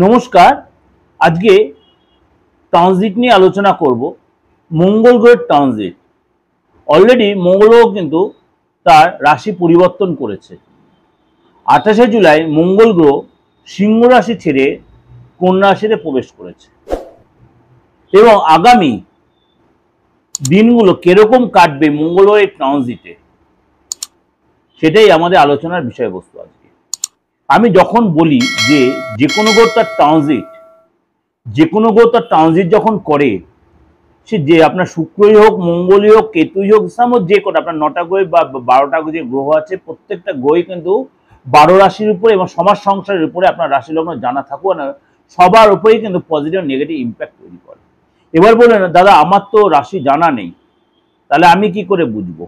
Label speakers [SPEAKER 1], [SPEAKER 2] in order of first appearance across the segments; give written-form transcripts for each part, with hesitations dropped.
[SPEAKER 1] নমস্কার। আজকে ট্রানজিট নিয়ে আলোচনা করব। মঙ্গল গ্রহের ট্রানজিট অলরেডি মঙ্গল গ্রহ কিন্তু তার রাশি পরিবর্তন করেছে। 28শে জুলাই মঙ্গল গ্রহ সিংহ রাশি ছেড়ে কন্যা রাশিতে প্রবেশ করেছে এবং আগামী দিনগুলো কিরকম কাটবে মঙ্গল গ্রহের ট্রানজিটে সেটাই আমাদের আলোচনার বিষয়বস্তু। আজকে আমি যখন বলি যে কোনো গ্রহ তার ট্রানজিট যখন করে, সে যে আপনার শুক্রই হোক, মঙ্গলই হোক, কেতুই হোক, যে কোনো আপনার 9টা গ্রহ বা 12টা যে গ্রহ আছে, প্রত্যেকটা গ্রহই কিন্তু 12 রাশির উপরে এবং সমাজ সংসারের উপরে আপনার রাশি লগ্ন জানা থাকুক না, সবার উপরেই কিন্তু পজিটিভ নেগেটিভ ইম্প্যাক্ট তৈরি করে। এবার বললেন দাদা আমার তো রাশি জানা নেই, তাহলে আমি কি করে বুঝবো?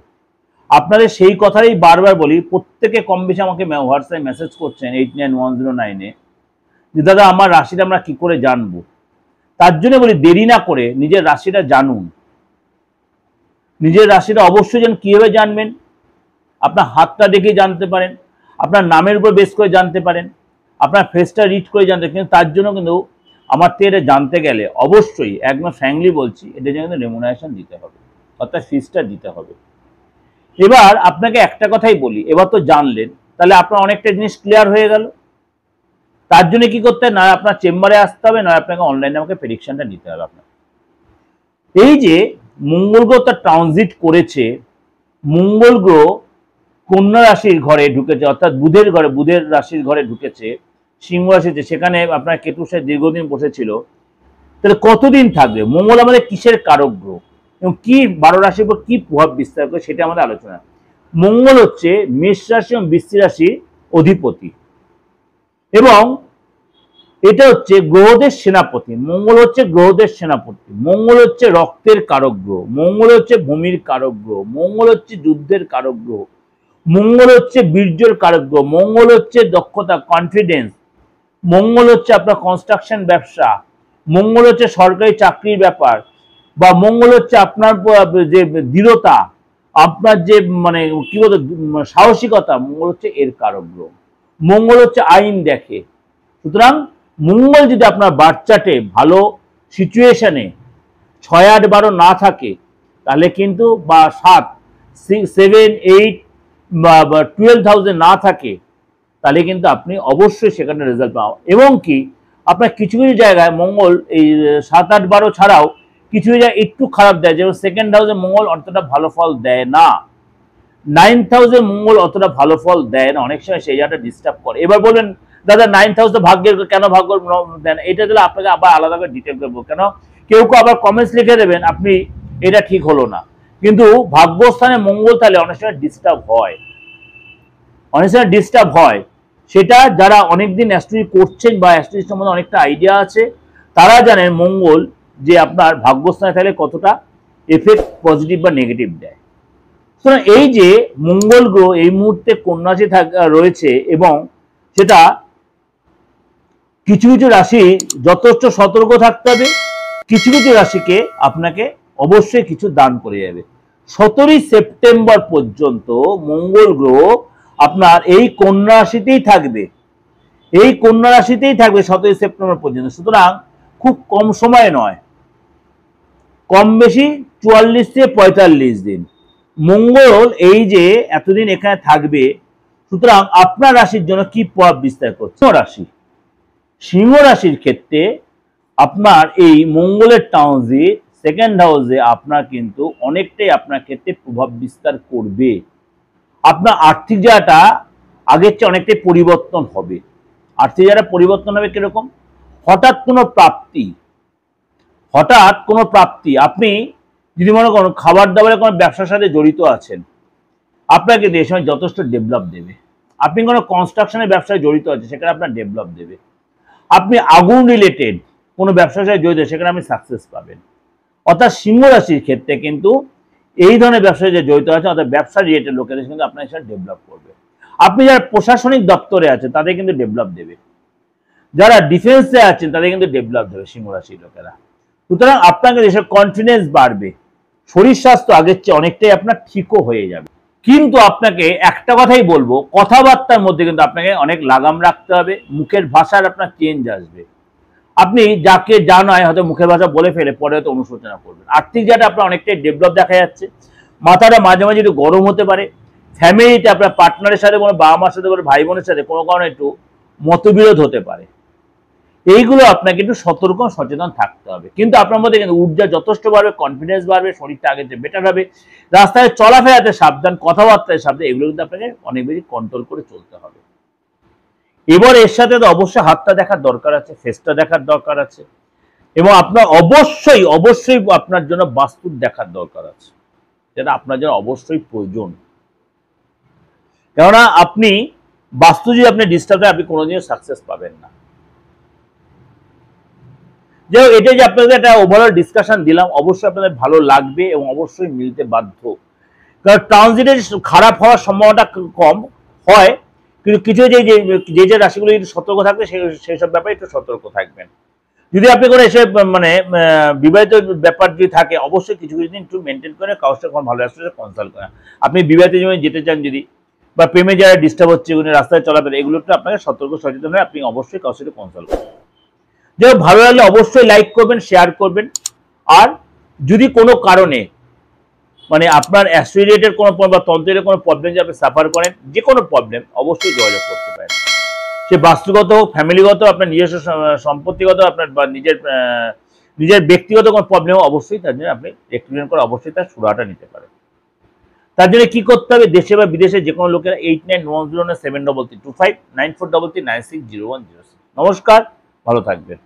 [SPEAKER 1] আপনাদের সেই কথাই বারবার বলি, প্রত্যেকে কম বেশি আমাকে হোয়াটসঅ্যাপে মেসেজ করছেন 891009-এ যে দাদা আমার রাশিটা আমরা কি করে জানবো। তার জন্য বলি দেরি না করে নিজের রাশিটা জানুন। নিজের রাশিটা অবশ্যই যেন কিভাবে জানবেন, আপনার হাতটা দেখে জানতে পারেন, আপনার নামের উপর বেস করে জানতে পারেন, আপনার ফেসটা রিড করে জানতে পারেন। কিন্তু তার জন্য কিন্তু আমার থেকে এটা জানতে গেলে অবশ্যই একদম ফ্র্যাঙ্কলি বলছি, এটার জন্য কিন্তু রেমুনারেশন দিতে হবে, অর্থাৎ ফিসটা দিতে হবে। এবার আপনাকে একটা কথাই বলি, এবার তো জানলেন, তাহলে আপনার অনেকটা জিনিস ক্লিয়ার হয়ে গেল। তার জন্য কি করতে হবে, নয় আপনার চেম্বারে আসতে হবে, নয় আপনাকে অনলাইনে আমাকে প্রেডিকশনটা নিতে হবে। আপনার এই যে মঙ্গল গ্রহ তার ট্রানজিট করেছে, মঙ্গল গ্রহ কন্যা রাশির ঘরে ঢুকেছে, অর্থাৎ বুধের রাশির ঘরে ঢুকেছে, সিংহ রাশিতে, সেখানে আপনার কেতুর সাথে দীর্ঘদিন বসেছিল। তাহলে কতদিন থাকবে? মঙ্গল আমাদের কিসের কারক গ্রহ এবং কি 12 রাশির উপর কি প্রভাব বিস্তার করে সেটা আমাদের আলোচনা। মঙ্গল হচ্ছে মেষ রাশি এবং বৃশ্চিক রাশির অধিপতি এবং এটা হচ্ছে গ্রহদের সেনাপতি। মঙ্গল হচ্ছে গ্রহদের সেনাপতি। মঙ্গল হচ্ছে রক্তের কারক গ্রহ, মঙ্গল হচ্ছে ভূমির কারক গ্রহ, মঙ্গল হচ্ছে যুদ্ধের কারক গ্রহ, মঙ্গল হচ্ছে বীর্যের কারক গ্রহ, মঙ্গল হচ্ছে দক্ষতা, কনফিডেন্স, মঙ্গল হচ্ছে আপনার কনস্ট্রাকশন ব্যবসা, মঙ্গল হচ্ছে সরকারি চাকরির ব্যাপার, বা মঙ্গল হচ্ছে আপনার যে দৃঢ়তা, আপনার যে মানে কি বলতো সাহসিকতা, মঙ্গল হচ্ছে এর কারক গ্রহ। মঙ্গল হচ্ছে আইন দেখে। সুতরাং মঙ্গল যদি আপনার বাচ্চাটে ভালো সিচুয়েশনে 6, 8, 12 না থাকে, তাহলে কিন্তু বা 7, 7, 8 বা 12,000 না থাকে, তাহলে কিন্তু আপনি অবশ্যই সেখানে রেজাল্ট পাওয়া। এবং কি আপনার কিছু কিছু জায়গায় মঙ্গল এই 7, 8, 12 ছাড়াও কিছু জায়গায় একটু খারাপ দেয়, যেমন 2nd হাউসে মঙ্গল অতটা ভালো ফল দেয় না, 9th হাউসে মঙ্গল অতটা ভালো ফল দেয় না, অনেক সময় সেই জায়গাটা ডিস্টার্ব করে। এবার বলবেন দাদা 9th হাউসে ভাগ্যের কেন ভাগ্য দেন, এটা দিলে আপনাকে আবার আলাদা করে ডিটেল করবো। কেন কেউ আবার কমেন্টস লিখে দেবেন আপনি এটা ঠিক হলো না, কিন্তু ভাগ্যস্থানে মঙ্গল তাহলে অনেক সময় ডিস্টার্ব হয়, সেটা যারা অনেকদিন অ্যাস্ট্রোলজি করছেন বা অ্যাস্ট্রোলজি সম্বন্ধে অনেকটা আইডিয়া আছে, তারা জানেন মঙ্গল যে আপনার ভাগ্যস্থানে তাহলে কতটা এফেক্ট পজিটিভ বা নেগেটিভ দেয়। সুতরাং এই যে মঙ্গল গ্রহ এই মুহূর্তে কন্যা রাশি রয়েছে এবং সেটা কিছু কিছু রাশি যথেষ্ট সতর্ক থাকতে হবে, কিছু কিছু রাশিকে আপনাকে অবশ্যই কিছু দান করে যাবে। 17ই সেপ্টেম্বর পর্যন্ত মঙ্গল গ্রহ আপনার এই কন্যা রাশিতেই থাকবে, 17ই সেপ্টেম্বর পর্যন্ত। সুতরাং খুব কম সময় নয়, কম বেশি 44 থেকে 45 দিন মঙ্গল এই যে এতদিন এখানে থাকবে। সুতরাং আপনার রাশির জন্য কি প্রভাব বিস্তার করছে? সিংহ রাশির ক্ষেত্রে আপনার এই মঙ্গলের ট্রানজিট 2nd হাউসে আপনার কিন্তু অনেকটাই আপনার ক্ষেত্রে প্রভাব বিস্তার করবে। আপনার আর্থিক জায়গাটা আগের চেয়ে অনেকটাই পরিবর্তন হবে। আর্থিক জায়গাটা পরিবর্তন হবে কিরকম? হঠাৎ কোনো প্রাপ্তি, আপনি যদি মনে করেন খাবার দাবারের কোনো ব্যবসার সাথে জড়িত আছেন, আপনাকে এই সময় যথেষ্ট ডেভেলপ দেবে। আপনি কোনো কনস্ট্রাকশনের ব্যবসায় জড়িত আছেন, সেখানে আপনার ডেভেলপ দেবে। আপনি আগুন রিলেটেড কোনো ব্যবসার সাথে জড়িত, সেখানে আপনি সাকসেস পাবেন। অর্থাৎ সিংহ রাশির ক্ষেত্রে কিন্তু এই ধরনের ব্যবসায় যে জড়িত আছে, অর্থাৎ ব্যবসা রিলেটেড লোকেদের কিন্তু আপনার সাথে ডেভেলপ করবে। আপনি যারা প্রশাসনিক দপ্তরে আছেন তাদের কিন্তু ডেভেলপ দেবে, যারা ডিফেন্সে আছেন তাদের কিন্তু ডেভেলপ দেবে সিংহ রাশির লোকেরা। সুতরাং আপনাকে যেসব কনফিডেন্স বাড়বে, শরীর স্বাস্থ্য আগের চেয়ে অনেকটাই আপনার ঠিকও হয়ে যাবে। কিন্তু আপনাকে একটা কথাই বলবো, কথাবার্তার মধ্যে কিন্তু আপনাকে অনেক লাগাম রাখতে হবে, মুখের ভাষার আপনার চেঞ্জ আসবে। আপনি যাকে যা নয় হয়তো মুখের ভাষা বলে ফেলে পরে হয়তো অনুশোচনা করবেন। আর্থিক জায়গাটা আপনার অনেকটাই ডেভেলপ দেখা যাচ্ছে। মাথাটা মাঝে মাঝে একটু গরম হতে পারে। ফ্যামিলিতে আপনার পার্টনারের সাথে, কোনো বাবা মার সাথে, কোনো ভাই বোনের সাথে কোনো কারণে একটু মতবিরোধ হতে পারে। এইগুলো আপনাকে একটু সতর্ক সচেতন থাকতে হবে। কিন্তু আপনার মধ্যে কিন্তু ঊর্জা যথেষ্ট বাড়বে, কনফিডেন্স বাড়বে, শরীরটা আগের চেয়ে বেটার হবে। রাস্তায় চলাফেরাতে সাবধান, কথাবার্তায় সাবধান, এগুলো কিন্তু আপনাকে অনেক বেশি কন্ট্রোল করে চলতে হবে। এবার এর সাথে তো অবশ্যই হাতটা দেখার দরকার আছে, ফেসটা দেখার দরকার আছে, এবং আপনার অবশ্যই অবশ্যই আপনার জন্য বাস্তুর দেখার দরকার আছে, যেটা আপনার জন্য অবশ্যই প্রয়োজন। কেননা আপনি বাস্তু যদি আপনি ডিস্টার্ব হয়, আপনি কোনোদিনও সাকসেস পাবেন না। যাই হোক, এটা যে আপনাদের একটা ওভারঅল ডিসকাশন দিলাম, অবশ্যই আপনাদের ভালো লাগবে এবং অবশ্যই মিলতে বাধ্য। কারণ ট্রানজিটে খারাপ হওয়ার সম্ভাবনাটা কম হয়, কিন্তু কিছু যে রাশিগুলো একটু সতর্ক থাকবে সেই সব ব্যাপারে একটু সতর্ক থাকবেন। যদি আপনি কোনো এসে মানে বিবাহিত ব্যাপার যদি থাকে, অবশ্যই কিছু কিছু দিন একটু মেনটেন করে কারোর সাথে ভালো রাস্তায় কনসাল্ট করেন। আপনি বিবাহিত জীবনে যেতে চান যদি, বা প্রেমে যারা ডিস্টার্ব হচ্ছে, রাস্তায় চলাফেরা, এগুলো একটু আপনাকে সতর্ক সচেতন হয়ে আপনি অবশ্যই কারোর সাথে কনসাল্ট করবেন। যাই হোক, ভালো লাগলে অবশ্যই লাইক করবেন, শেয়ার করবেন। আর যদি কোনো কারণে মানে আপনার অ্যাস্ট্রো কোনো বা তন্ত্রের কোনো প্রবলেম যে আপনি সাফার করেন, যে কোনো প্রবলেম, অবশ্যই যোগাযোগ করতে পারেন। সে বাস্তুগত হোক, ফ্যামিলিগত, আপনার নিজস্ব সম্পত্তিগত, আপনার বা নিজের ব্যক্তিগত কোনো প্রবলেম, অবশ্যই তার জন্য আপনি এক্সপ্লেন করে অবশ্যই তার সুরাহাটা নিতে পারেন। তার জন্য কি করতে হবে? দেশে বা বিদেশে যে কোনো লোকেরা 8910797325 9433960106। নমস্কার, ভালো থাকবেন।